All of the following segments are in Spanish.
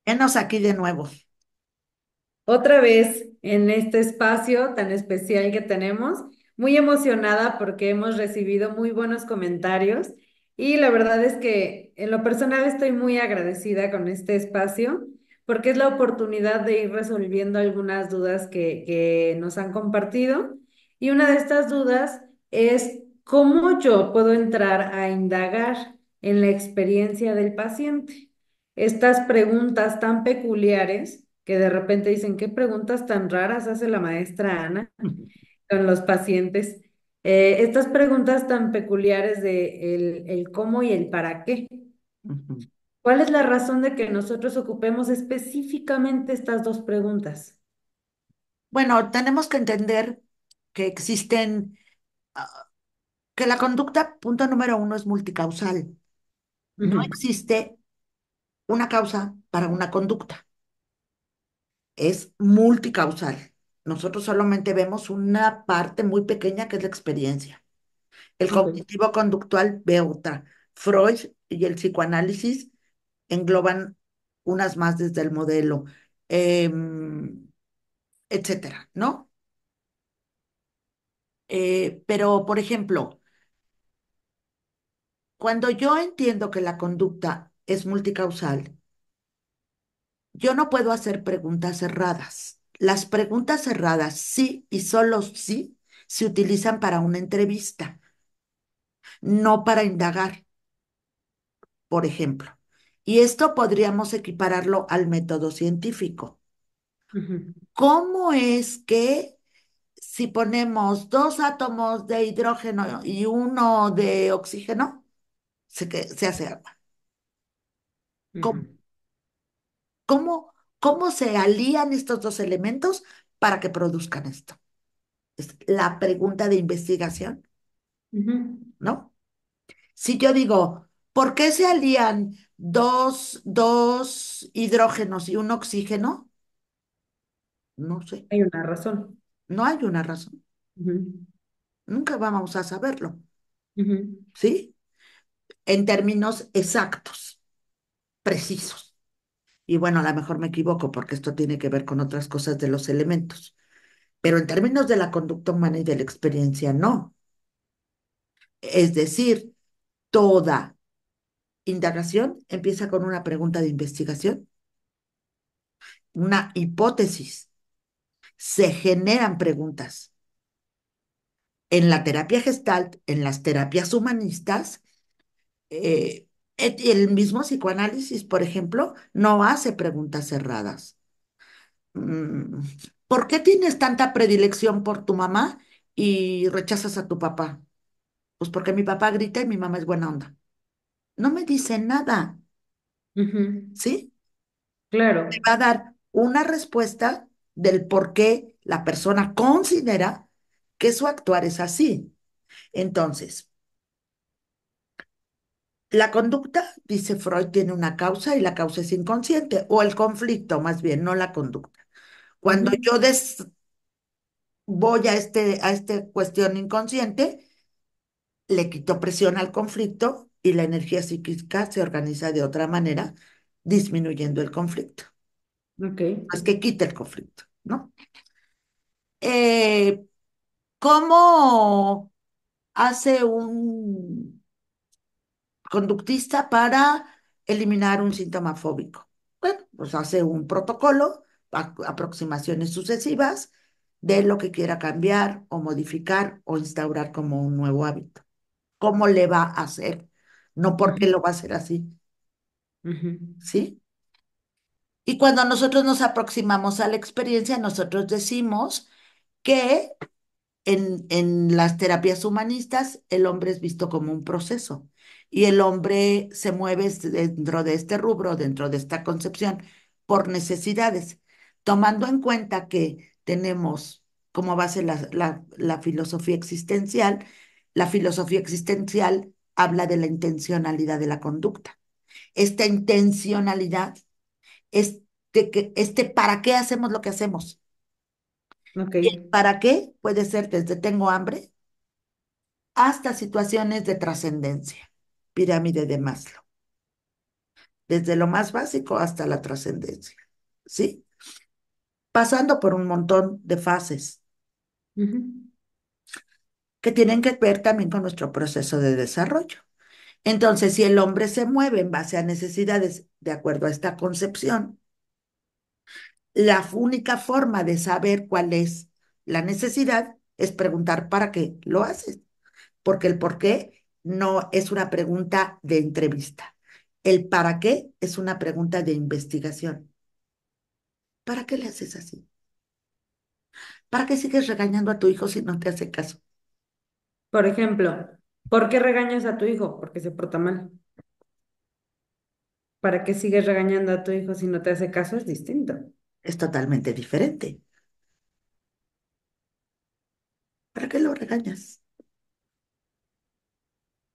Venos aquí de nuevo. Otra vez en este espacio tan especial que tenemos, muy emocionada porque hemos recibido muy buenos comentarios y la verdad es que en lo personal estoy muy agradecida con este espacio porque es la oportunidad de ir resolviendo algunas dudas que nos han compartido y una de estas dudas es cómo yo puedo entrar a indagar en la experiencia del paciente. Estas preguntas tan peculiares que de repente dicen, ¿qué preguntas tan raras hace la maestra Ana con los pacientes? Estas preguntas tan peculiares de el cómo y el para qué. Ujú. ¿Cuál es la razón de que nosotros ocupemos específicamente estas dos preguntas? Bueno, tenemos que entender que existen, que la conducta, punto número uno, es multicausal. No Ujú. existe una causa para una conducta, es multicausal. Nosotros solamente vemos una parte muy pequeña que es la experiencia. El Ok. cognitivo conductual ve otra. Freud y el psicoanálisis engloban unas más desde el modelo, em, etcétera, ¿no? Pero, por ejemplo, cuando yo entiendo que la conducta es multicausal, yo no puedo hacer preguntas cerradas. Las preguntas cerradas, sí y solo sí, se utilizan para una entrevista, no para indagar, por ejemplo. Y esto podríamos equipararlo al método científico. Ujú. ¿Cómo es que si ponemos dos átomos de hidrógeno y uno de oxígeno, se hace agua? ¿Cómo? Ujú. ¿Cómo, cómo se alían estos dos elementos para que produzcan esto? Es la pregunta de investigación, Ujú. ¿no? Si yo digo, ¿por qué se alían dos hidrógenos y un oxígeno? No sé, Hay una razón. no hay una razón. Ujú. Nunca vamos a saberlo, Ujú. ¿sí? En términos exactos, precisos. Y bueno, a lo mejor me equivoco porque esto tiene que ver con otras cosas de los elementos, pero en términos de la conducta humana y de la experiencia, no. Es decir, toda indagación empieza con una pregunta de investigación, una hipótesis. Se generan preguntas. En la terapia Gestalt, en las terapias humanistas, eh, el mismo psicoanálisis, por ejemplo, no hace preguntas cerradas. Mm, ¿Por qué tienes tanta predilección por tu mamá y rechazas a tu papá? Pues porque mi papá grita y mi mamá es buena onda. No me dice nada, Ujú. ¿sí? Te Claro. va a dar una respuesta del por qué la persona considera que su actuar es así. Entonces, la conducta, dice Freud, tiene una causa y la causa es inconsciente, o el conflicto más bien, no la conducta. Cuando Ujú. yo voy a esta cuestión inconsciente, le quito presión al conflicto y la energía psíquica se organiza de otra manera, disminuyendo el conflicto. Ok. No es que quite el conflicto, ¿no? Eh, ¿Cómo hace un conductista para eliminar un síntoma fóbico? Bueno, pues hace un protocolo, aproximaciones sucesivas de lo que quiera cambiar o modificar o instaurar como un nuevo hábito. ¿Cómo le va a hacer? No porque Ujú. lo va a hacer así, Ujú. ¿sí? Y cuando nosotros nos aproximamos a la experiencia, nosotros decimos que en las terapias humanistas, el hombre es visto como un proceso y el hombre se mueve dentro de este rubro, dentro de esta concepción, por necesidades, tomando en cuenta que tenemos como base la filosofía existencial. La filosofía existencial habla de la intencionalidad de la conducta. Esta intencionalidad es ¿para qué hacemos lo que hacemos? Ok. Y el ¿para qué? Puede ser desde tengo hambre hasta situaciones de trascendencia, pirámide de Maslow. desde lo más básico hasta la trascendencia, ¿sí? Pasando por un montón de fases Ujú. que tienen que ver también con nuestro proceso de desarrollo. Entonces, si el hombre se mueve en base a necesidades de acuerdo a esta concepción, la única forma de saber cuál es la necesidad es preguntar para qué lo haces, porque el por qué no es una pregunta de entrevista. El para qué es una pregunta de investigación. ¿Para qué le haces así? ¿Para qué sigues regañando a tu hijo si no te hace caso? Por ejemplo, ¿por qué regañas a tu hijo? Porque se porta mal. ¿Para qué sigues regañando a tu hijo si no te hace caso? Es distinto. Es totalmente diferente. ¿Para qué lo regañas?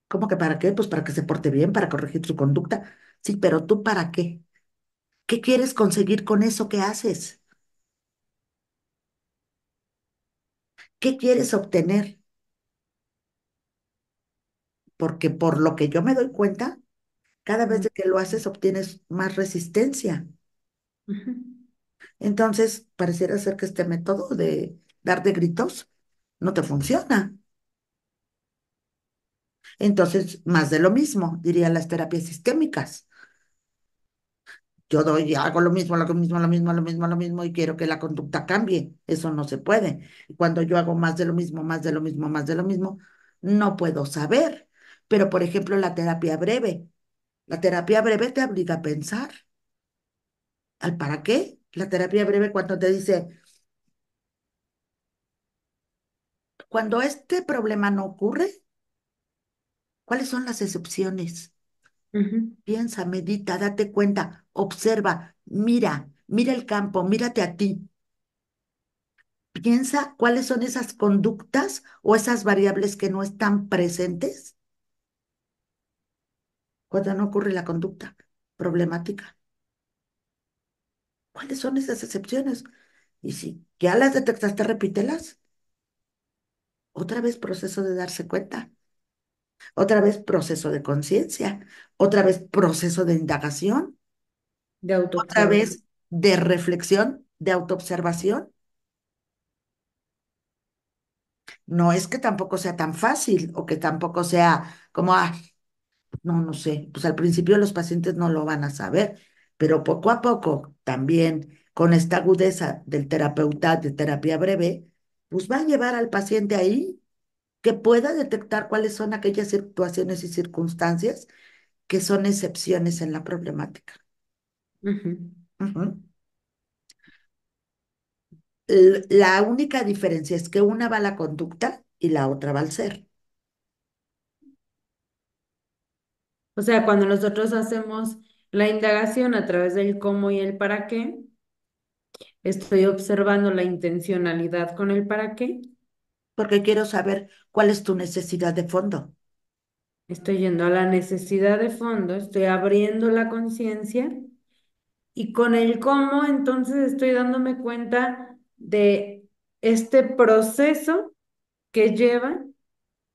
¿Cómo que para qué? Pues para que se porte bien, para corregir su conducta. Sí, pero ¿tú para qué? ¿Qué quieres conseguir con eso que haces? ¿Qué quieres obtener? Porque por lo que yo me doy cuenta, cada vez Mm. de que lo haces obtienes más resistencia. Ujú. Entonces, pareciera ser que este método de dar de gritos no te funciona. Entonces, más de lo mismo, dirían las terapias sistémicas. Yo doy, hago lo mismo, lo mismo, lo mismo, lo mismo, lo mismo y quiero que la conducta cambie. Eso no se puede. Y cuando yo hago más de lo mismo, más de lo mismo, más de lo mismo, no puedo saber. Pero, por ejemplo, la terapia breve te obliga a pensar. ¿Al para qué? La terapia breve cuando te dice, cuando este problema no ocurre, ¿cuáles son las excepciones? Ujú. Piensa, medita, date cuenta, observa, mira, mira el campo, mírate a ti. Piensa cuáles son esas conductas o esas variables que no están presentes cuando no ocurre la conducta problemática. ¿Cuáles son esas excepciones? Y si ya las detectaste, repítelas. Otra vez proceso de darse cuenta, otra vez proceso de conciencia, otra vez proceso de indagación, De otra autoobservación. vez de reflexión, de autoobservación. No es que tampoco sea tan fácil o que tampoco sea como, ah, no, no sé, pues al principio los pacientes no lo van a saber, pero poco a poco también con esta agudeza del terapeuta de terapia breve, pues va a llevar al paciente ahí que pueda detectar cuáles son aquellas situaciones y circunstancias que son excepciones en la problemática. Ujú. Ujú. La única diferencia es que una va a la conducta y la otra va al ser. O sea, cuando nosotros hacemos la indagación a través del cómo y el para qué, estoy observando la intencionalidad con el para qué, Porque quiero saber cuál es tu necesidad de fondo. estoy yendo a la necesidad de fondo, estoy abriendo la conciencia y con el cómo entonces estoy dándome cuenta de este proceso que lleva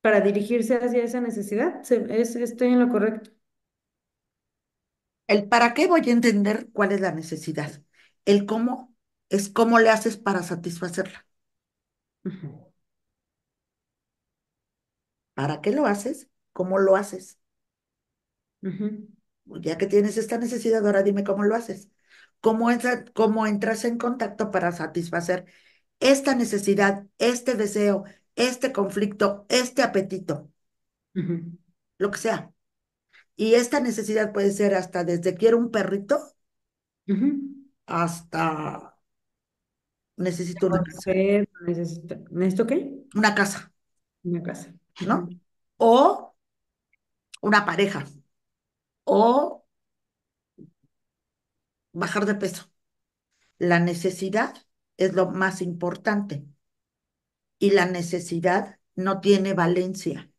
para dirigirse hacia esa necesidad. Estoy en lo correcto. El para qué voy a entender cuál es la necesidad. El cómo es cómo le haces para satisfacerla. Ujú. ¿Para qué lo haces? ¿Cómo lo haces? Ujú. Ya que tienes esta necesidad, ahora dime cómo lo haces. ¿Cómo entras en contacto para satisfacer esta necesidad, este deseo, este conflicto, este apetito, Ujú. lo que sea? Y esta necesidad puede ser hasta desde quiero un perrito Ujú. hasta necesito una casa, ¿Necesito qué? una casa, Una casa. ¿no? Ujú. O una pareja, o bajar de peso. La necesidad es lo más importante y la necesidad no tiene valencia,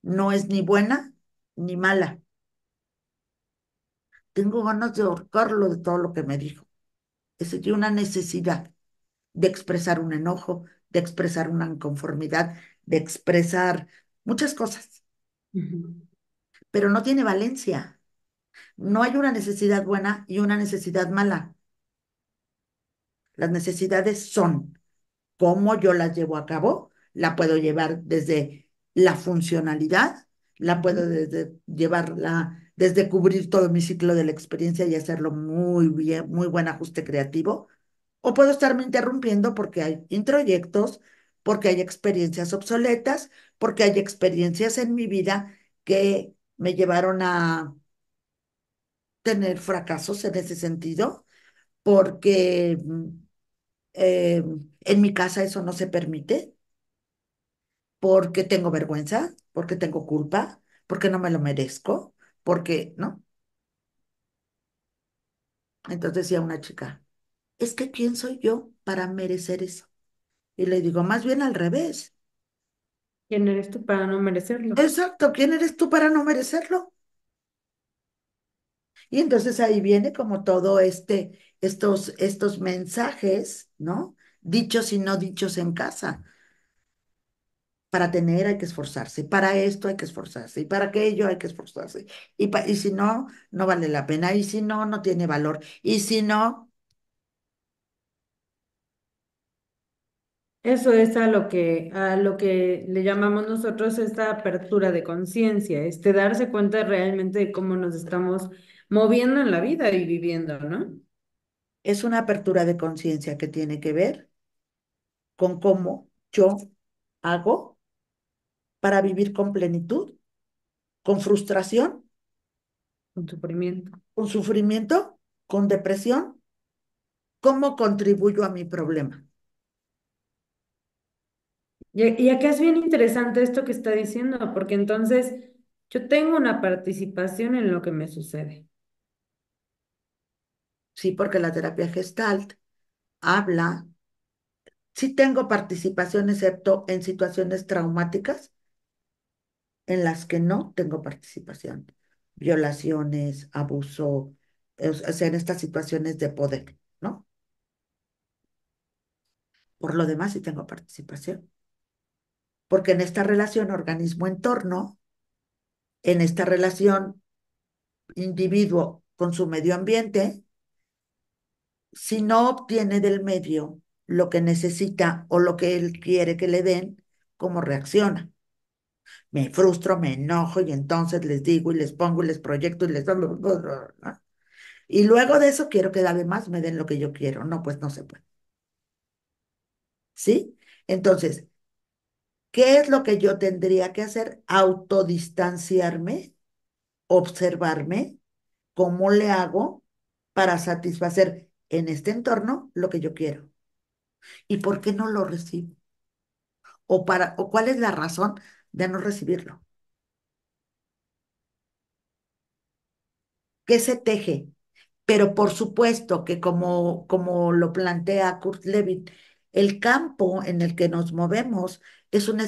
no es ni buena ni mala. Tengo ganas de ahorcarlo de todo lo que me dijo. Es decir, una necesidad de expresar un enojo, de expresar una inconformidad, de expresar muchas cosas, Ujú. pero no tiene valencia. No hay una necesidad buena y una necesidad mala. Las necesidades son cómo yo las llevo a cabo. La puedo llevar desde la funcionalidad, la puedo llevarla desde cubrir todo mi ciclo de la experiencia y hacerlo muy bien, muy buen ajuste creativo. O puedo estarme interrumpiendo porque hay introyectos, porque hay experiencias obsoletas, porque hay experiencias en mi vida que me llevaron a tener fracasos en ese sentido, porque eh, en mi casa eso no se permite, porque tengo vergüenza, porque tengo culpa, porque no me lo merezco, porque, ¿no? Entonces decía una chica, es que ¿quién soy yo para merecer eso? Y le digo, más bien al revés. ¿Quién eres tú para no merecerlo? Exacto, ¿quién eres tú para no merecerlo? Y entonces ahí viene como todo estos mensajes, ¿no? Dichos y no dichos en casa. Para tener hay que esforzarse, para esto hay que esforzarse, y para aquello hay que esforzarse. Y si no, no vale la pena, y si no, no tiene valor, y si no, Eso es a lo que le llamamos nosotros esta apertura de conciencia, este darse cuenta realmente de cómo nos estamos moviendo en la vida y viviendo, ¿no? es una apertura de conciencia que tiene que ver con cómo yo hago para vivir con plenitud, con frustración, Con sufrimiento. con sufrimiento, con depresión, cómo contribuyo a mi problema. Y acá es bien interesante esto que está diciendo, porque entonces yo tengo una participación en lo que me sucede. Sí, porque la terapia Gestalt habla, sí tengo participación, excepto en situaciones traumáticas en las que no tengo participación. Violaciones, abuso, o sea, en estas situaciones de poder, ¿no? Por lo demás sí tengo participación. Porque en esta relación organismo-entorno, en esta relación individuo con su medio ambiente, si no obtiene del medio lo que necesita o lo que él quiere que le den, ¿cómo reacciona? Me frustro, me enojo y entonces les digo y les pongo y les proyecto y les... ¿no? Y luego de eso quiero que además me den lo que yo quiero. No, pues no se puede. ¿Sí? Entonces, ¿qué es lo que yo tendría que hacer? Autodistanciarme, observarme, cómo le hago para satisfacer en este entorno lo que yo quiero. ¿Y por qué no lo recibo? O cuál es la razón de no recibirlo. ¿Qué se teje? Pero por supuesto que como lo plantea Kurt Lewin, el campo en el que nos movemos es un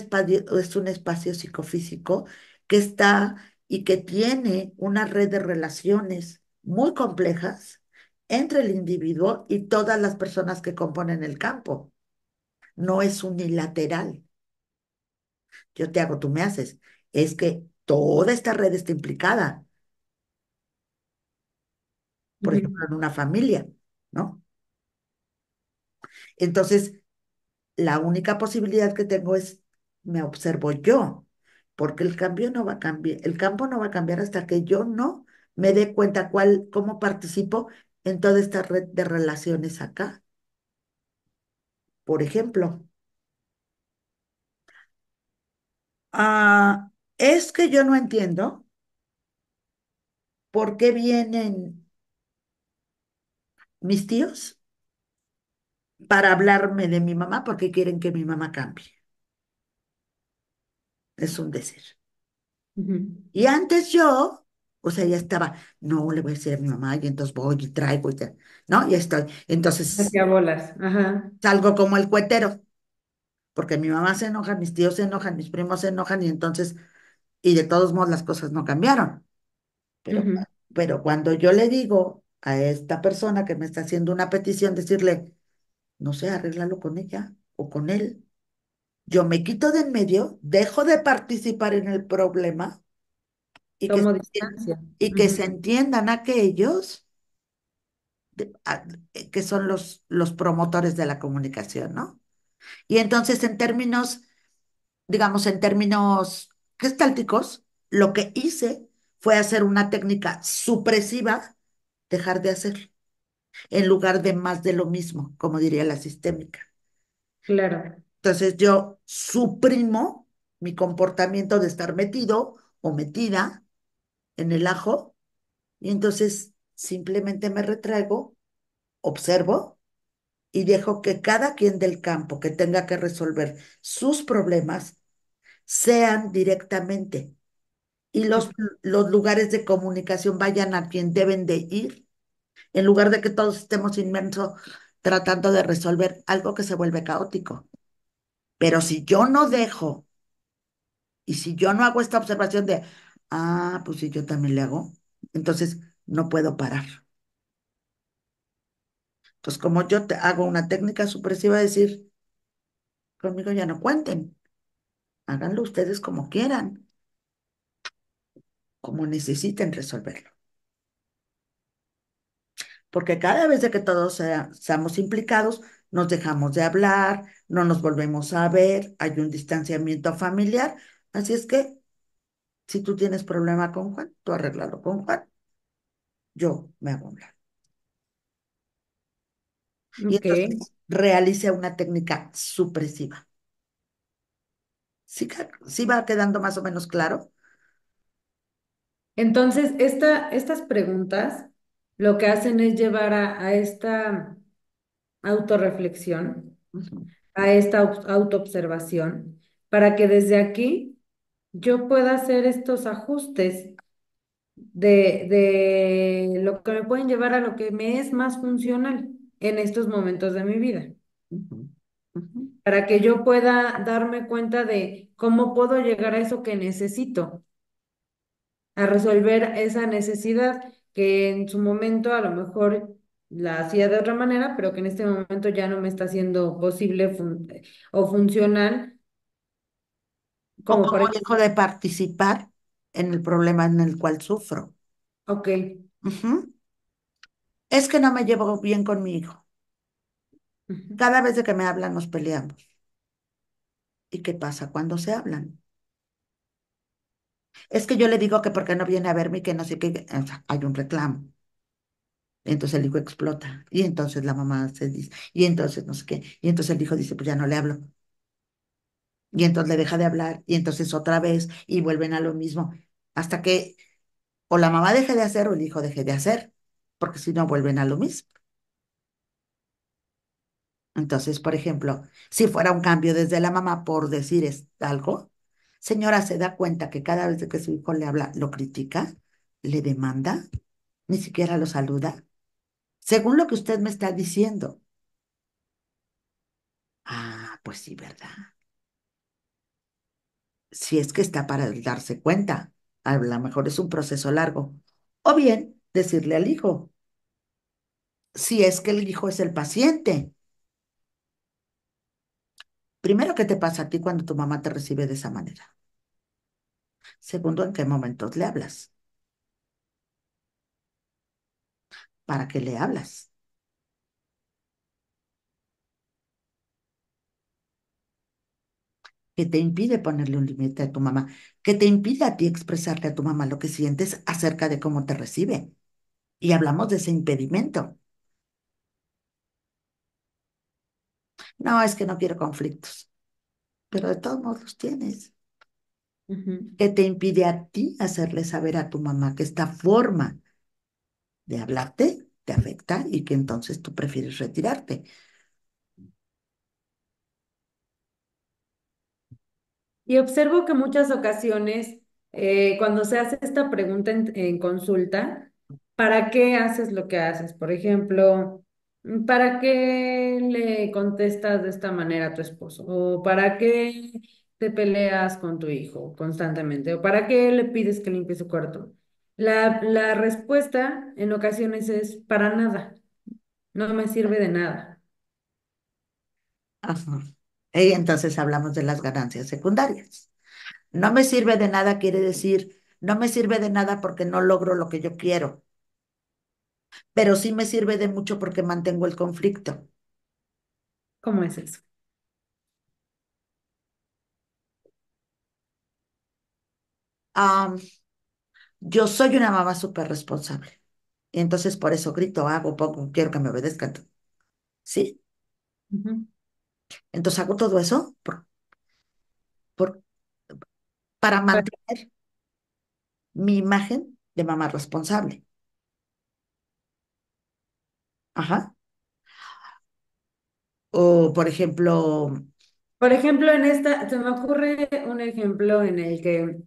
espacio psicofísico que está y que tiene una red de relaciones muy complejas entre el individuo y todas las personas que componen el campo. No es unilateral. Yo te hago, tú me haces. Es que toda esta red está implicada, por ejemplo, Ujú. en una familia, ¿no? Entonces, la única posibilidad que tengo es me observo yo, porque el cambio no va a cambiar, el campo no va a cambiar hasta que yo no me dé cuenta cómo participo en toda esta red de relaciones acá. Por ejemplo, es que yo no entiendo por qué vienen mis tíos para hablarme de mi mamá porque quieren que mi mamá cambie. Es un decir. Ujú. Y antes yo, o sea, ya estaba, no le voy a decir a mi mamá, y entonces voy y traigo, ¿no? Ya estoy. Entonces Hacia bolas. Ajá. salgo como el cuetero, porque mi mamá se enoja, mis tíos se enojan, mis primos se enojan, y entonces, y de todos modos las cosas no cambiaron. Pero, Ujú. pero cuando yo le digo a esta persona que me está haciendo una petición, decirle, no sé, arréglalo con ella o con él, yo me quito de en medio, dejo de participar en el problema y Tomo distancia. y que se Ujú. entiendan aquellos que son los promotores de la comunicación, ¿no? Y entonces en términos, digamos, en términos gestálticos, lo que hice fue hacer una técnica supresiva, dejar de hacer, en lugar de más de lo mismo, como diría la sistémica. Claro. Entonces yo suprimo mi comportamiento de estar metido o metida en el ajo y entonces simplemente me retraigo, observo y dejo que cada quien del campo que tenga que resolver sus problemas sean directamente y los lugares de comunicación vayan a quien deben de ir, en lugar de que todos estemos inmersos tratando de resolver algo que se vuelve caótico. Pero si yo no dejo y si yo no hago esta observación de, ah, pues si yo también le hago, entonces no puedo parar. Entonces, como yo te hago una técnica supresiva, decir, conmigo ya no cuenten, háganlo ustedes como quieran, como necesiten resolverlo. Porque cada vez de que todos seamos implicados, nos dejamos de hablar, no nos volvemos a ver, hay un distanciamiento familiar. Así es que, si tú tienes problema con Juan, tú arréglalo con Juan, yo me hago a un lado. Y Ok. entonces realice una técnica supresiva. ¿Sí, sí va quedando más o menos claro? Entonces, estas preguntas lo que hacen es llevar a esta autorreflexión, Ujú, a esta autoobservación, para que desde aquí yo pueda hacer estos ajustes de lo que me pueden llevar a lo que me es más funcional en estos momentos de mi vida, ujú, ujú. para que yo pueda darme cuenta de cómo puedo llegar a eso que necesito, a resolver esa necesidad que en su momento a lo mejor la hacía de otra manera, pero que en este momento ya no me está siendo posible o funcional, O como por como dejo ejemplo, de participar en el problema en el cual sufro. ok, Ujú. Es que no me llevo bien con mi hijo. ujú, Cada vez de que me hablan nos peleamos. ¿Y qué pasa cuando se hablan? Es que yo le digo que porque no viene a verme y que no sé qué, o sea, hay un reclamo. Entonces el hijo explota. Y entonces la mamá se dice, y entonces no sé qué. Y entonces el hijo dice, pues ya no le hablo. Y entonces le deja de hablar. Y entonces otra vez, y vuelven a lo mismo. Hasta que o la mamá deje de hacer o el hijo deje de hacer. Porque si no, vuelven a lo mismo. Entonces, por ejemplo, si fuera un cambio desde la mamá por decir algo, señora, se da cuenta que cada vez que su hijo le habla, lo critica, le demanda, ni siquiera lo saluda, según lo que usted me está diciendo. Ah, pues sí, ¿verdad? Si es que está para darse cuenta, a lo mejor es un proceso largo. O bien, decirle al hijo, si es que el hijo es el paciente. Primero, ¿qué te pasa a ti cuando tu mamá te recibe de esa manera? Segundo, ¿en qué momentos le hablas? ¿Para qué le hablas? ¿Qué te impide ponerle un límite a tu mamá? ¿Qué te impide a ti expresarle a tu mamá lo que sientes acerca de cómo te recibe? Y hablamos de ese impedimento. No, es que no quiero conflictos, pero de todos modos los tienes. ujú. ¿Qué te impide a ti hacerle saber a tu mamá que esta forma de hablarte te afecta y que entonces tú prefieres retirarte? Y observo que muchas ocasiones, cuando se hace esta pregunta en consulta, ¿para qué haces lo que haces? Por ejemplo, ¿para qué le contestas de esta manera a tu esposo? ¿O para qué te peleas con tu hijo constantemente? ¿O para qué le pides que limpie su cuarto? La respuesta en ocasiones es para nada, no me sirve de nada. Ajá. Y entonces hablamos de las ganancias secundarias. No me sirve de nada quiere decir, No me sirve de nada porque no logro lo que yo quiero, pero sí me sirve de mucho porque mantengo el conflicto. ¿Cómo es eso? Am, yo soy una mamá súper responsable. Y entonces por eso grito, hago, pongo, quiero que me obedezcan. Sí, Ujú. entonces hago todo eso por- para mantener mi imagen de mamá responsable. Ajá. O, por ejemplo, Por ejemplo, en esta, se me ocurre un ejemplo en el que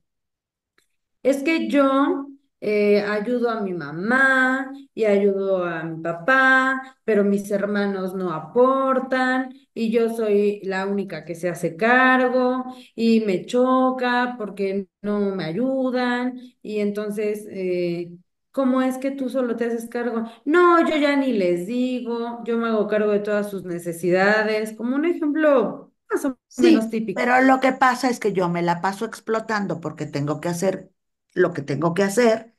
es que yo ayudo a mi mamá y ayudo a mi papá, pero mis hermanos no aportan y yo soy la única que se hace cargo y me choca porque no me ayudan y entonces, ¿cómo es que tú solo te haces cargo? No, yo ya ni les digo, yo me hago cargo de todas sus necesidades, como un ejemplo más o menos sí, típico. pero lo que pasa es que yo me la paso explotando porque tengo que hacer lo que tengo que hacer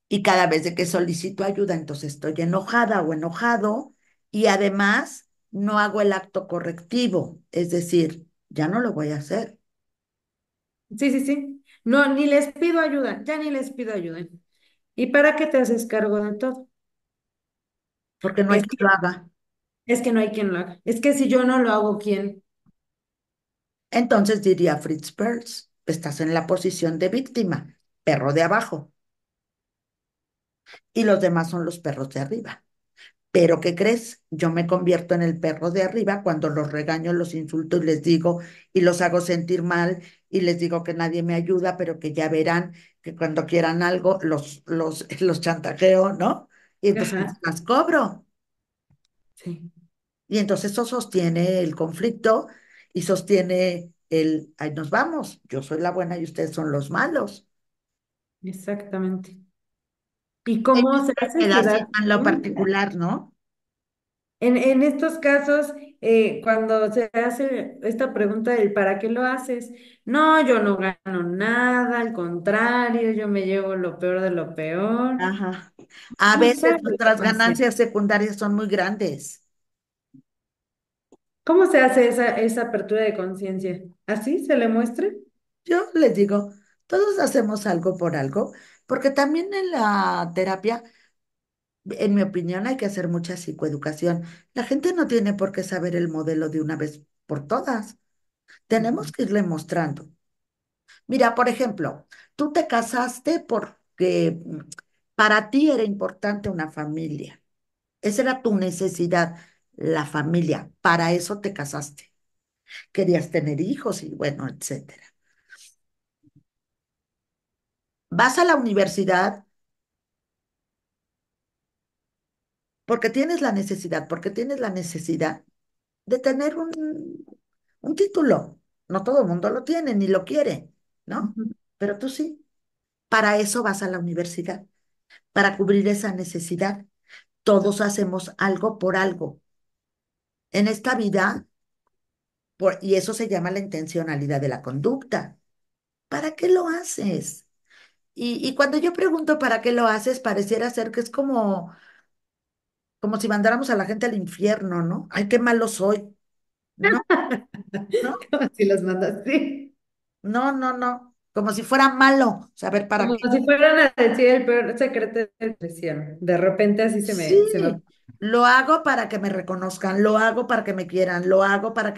y cada vez de que solicito ayuda, entonces estoy enojada o enojado y además no hago el acto correctivo, es decir, ya no lo voy a hacer Sí, sí, sí. No, ni les pido ayuda, ya ni les pido ayuda. ¿Y para qué te haces cargo de todo? porque no hay Es que que, lo haga. es que no hay quien lo haga. Es que si yo no lo hago, ¿quién? Entonces diría Fritz Perls, estás en la posición de víctima, perro de abajo, y los demás son los perros de arriba. Pero ¿qué crees? Yo me convierto en el perro de arriba cuando los regaño, los insulto y les digo y los hago sentir mal y les digo que nadie me ayuda, pero que ya verán que cuando quieran algo los chantajeo, ¿no? Y entonces Ajá, las cobro. sí, Y entonces eso sostiene el conflicto y sostiene ahí nos vamos, yo soy la buena y ustedes son los malos. exactamente. ¿Y En cómo se este hace? ¿Se da pedacito en lo cuenta? particular, ¿no? En estos casos, cuando se hace esta pregunta del ¿para qué lo haces? No, yo no gano nada, al contrario, yo me llevo lo peor de lo peor. Ajá. A ¿Cómo se veces hace esa nuestras conciencia? ganancias secundarias son muy grandes. ¿Cómo se hace esa apertura de conciencia? ¿Así se le muestra? Yo les digo, todos hacemos algo por algo, porque también en la terapia, en mi opinión, hay que hacer mucha psicoeducación. La gente no tiene por qué saber el modelo de una vez por todas. Tenemos Ujú, que irle mostrando. Mira, por ejemplo, tú te casaste porque para ti era importante una familia. Esa era tu necesidad, la familia. Para eso te casaste. Querías tener hijos y bueno, etcétera. Vas a la universidad porque tienes la necesidad, porque tienes la necesidad de tener un título. No todo el mundo lo tiene ni lo quiere, ¿no? ujú, Pero tú sí. Para eso vas a la universidad, para cubrir esa necesidad. Todos hacemos algo por algo. En esta vida, y eso se llama la intencionalidad de la conducta. ¿Para qué lo haces? Y cuando yo pregunto para qué lo haces, pareciera ser que es como si mandáramos a la gente al infierno, ¿no? Ay, qué malo soy. No, no, Si los mandas, sí. no, no, no. Como si fuera malo saber para Como qué. si fueran a decir el peor secreto de la depresión. De repente así se me. Sí, lo hago para que me reconozcan, lo hago para que me quieran, lo hago para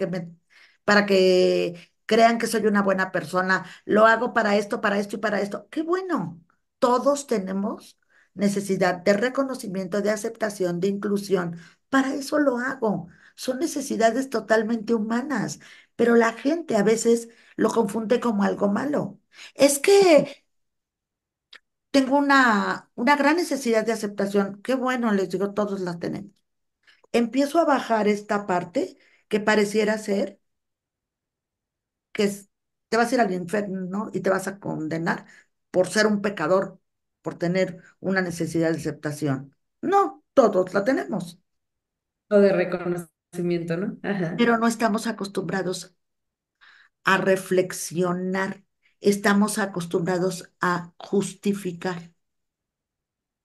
que crean que soy una buena persona, lo hago para esto y para esto. Qué bueno. Todos tenemos necesidad de reconocimiento, de aceptación, de inclusión. Para eso lo hago. Son necesidades totalmente humanas, pero la gente a veces lo confunde como algo malo. Es que tengo una gran necesidad de aceptación. Qué bueno, les digo, todos la tenemos. Empiezo a bajar esta parte que pareciera ser que te vas a ir al infierno, ¿no? Y te vas a condenar por ser un pecador, por tener una necesidad de aceptación. No, todos la tenemos, O de reconocimiento, ¿no? Ajá. pero no estamos acostumbrados a reflexionar estamos acostumbrados a justificar.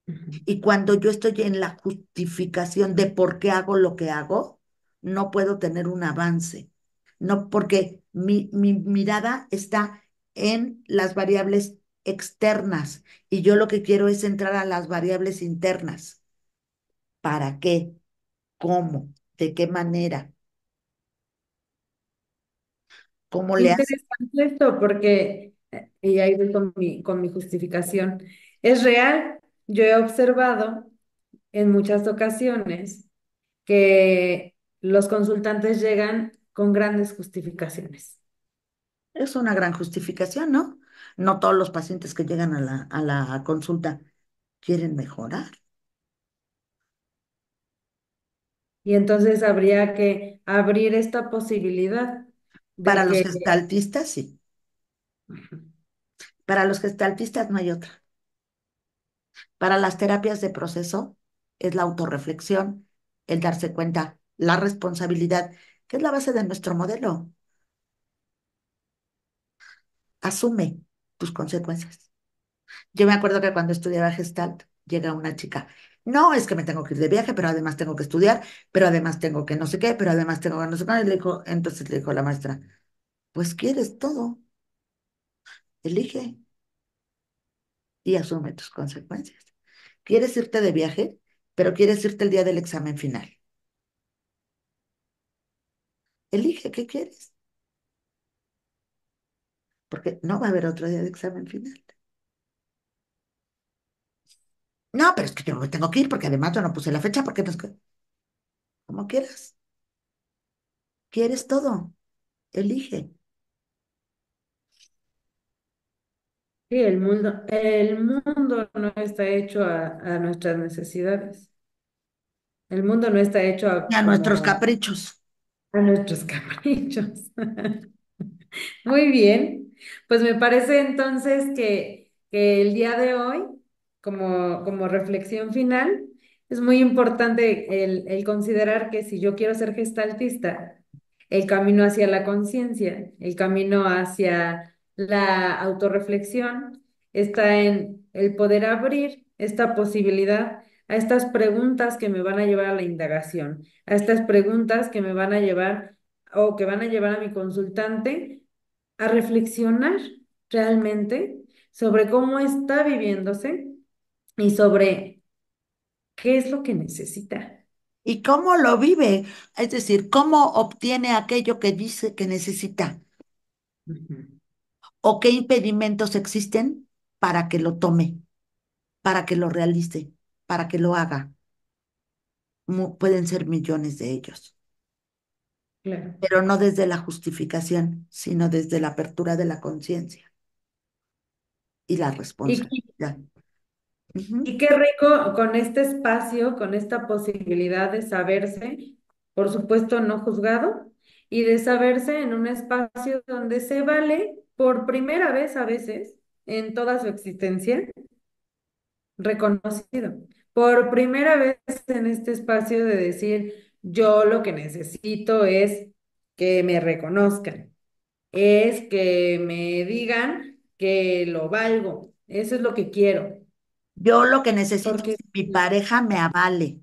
Ujú. Y cuando yo estoy en la justificación de por qué hago lo que hago, no puedo tener un avance. No, porque mi mirada está en las variables externas y yo lo que quiero es entrar a las variables internas. ¿Para qué? ¿Cómo? ¿De qué manera? ¿Cómo le hace? Interesante esto porque, y ahí voy con mi justificación, es real. Yo he observado en muchas ocasiones que los consultantes llegan con grandes justificaciones. Es una gran justificación, ¿no? No todos los pacientes que llegan a la consulta quieren mejorar. Y entonces habría que abrir esta posibilidad Para de los que, gestaltistas, sí. Para los gestaltistas no hay otra. Para las terapias de proceso es la autorreflexión, el darse cuenta, la responsabilidad, que es la base de nuestro modelo. Asume tus consecuencias. Yo me acuerdo que cuando estudiaba Gestalt, llega una chica. No, es que me tengo que ir de viaje, pero además tengo que estudiar, pero además tengo que no sé qué, pero además tengo que no sé qué. Y le dijo, entonces le dijo la maestra, pues quieres todo, elige y asume tus consecuencias. ¿Quieres irte de viaje, pero quieres irte el día del examen final? Elige qué quieres, porque no va a haber otro día de examen final. No, pero es que yo no me tengo que ir porque además yo no puse la fecha porque no es que, como quieras, quieres todo, elige. sí, el mundo no está hecho a nuestras necesidades. El mundo no está hecho Y a nuestros como caprichos. a nuestros caprichos. Muy bien, pues me parece entonces que el día de hoy, como reflexión final, es muy importante el considerar que si yo quiero ser gestaltista, el camino hacia la conciencia, el camino hacia la autorreflexión, está en el poder abrir esta posibilidad a estas preguntas que me van a llevar a la indagación, a estas preguntas que me van a llevar o que van a llevar a mi consultante a reflexionar realmente sobre cómo está viviéndose y sobre qué es lo que necesita. ¿Y cómo lo vive? Es decir, ¿cómo obtiene aquello que dice que necesita? Ujú. ¿O qué impedimentos existen para que lo tome, para que lo realice, para que lo haga? Pueden ser millones de ellos, Claro. pero no desde la justificación, sino desde la apertura de la conciencia y la Y, responsabilidad. Ujú. y qué rico con este espacio, con esta posibilidad de saberse, por supuesto no juzgado, y de saberse en un espacio donde se vale por primera vez a veces en toda su existencia reconocido. Por primera vez en este espacio de decir, yo lo que necesito es que me reconozcan, es que me digan que lo valgo. Eso es lo que quiero. Yo lo que necesito es Porque que mi pareja me avale.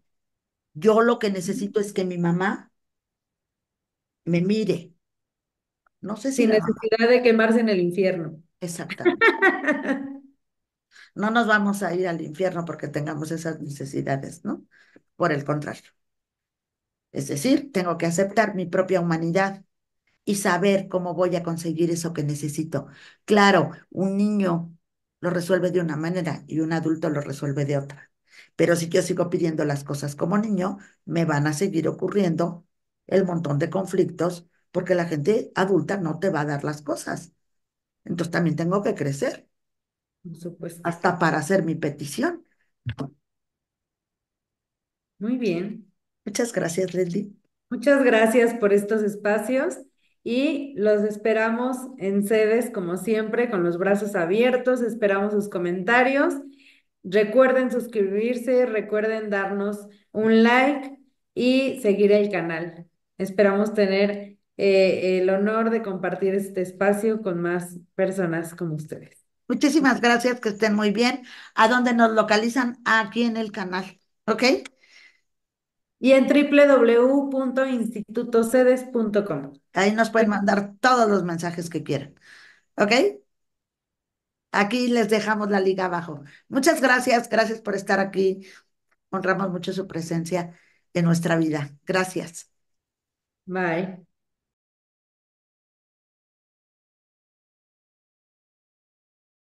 Yo lo que necesito es que mi mamá me mire. No sé si sin la mamá. necesidad de quemarse en el infierno. Exactamente. No nos vamos a ir al infierno porque tengamos esas necesidades, ¿no? Por el contrario. Es decir, tengo que aceptar mi propia humanidad y saber cómo voy a conseguir eso que necesito. Claro, un niño lo resuelve de una manera y un adulto lo resuelve de otra. Pero si yo sigo pidiendo las cosas como niño, me van a seguir ocurriendo el montón de conflictos porque la gente adulta no te va a dar las cosas. Entonces también tengo que crecer Por supuesto. hasta para hacer mi petición. Muy bien. Muchas gracias, Leslie. Muchas gracias por estos espacios y los esperamos en sedes como siempre, con los brazos abiertos. Esperamos sus comentarios. Recuerden suscribirse, recuerden darnos un like y seguir el canal. Esperamos tener el honor de compartir este espacio con más personas como ustedes. Muchísimas gracias, que estén muy bien. ¿A dónde nos localizan? Aquí en el canal. ¿Ok? Y en www.institutocedes.com. Ahí nos pueden mandar todos los mensajes que quieran. ¿Ok? Aquí les dejamos la liga abajo. Muchas gracias, gracias por estar aquí. Honramos mucho su presencia en nuestra vida. Gracias. Bye.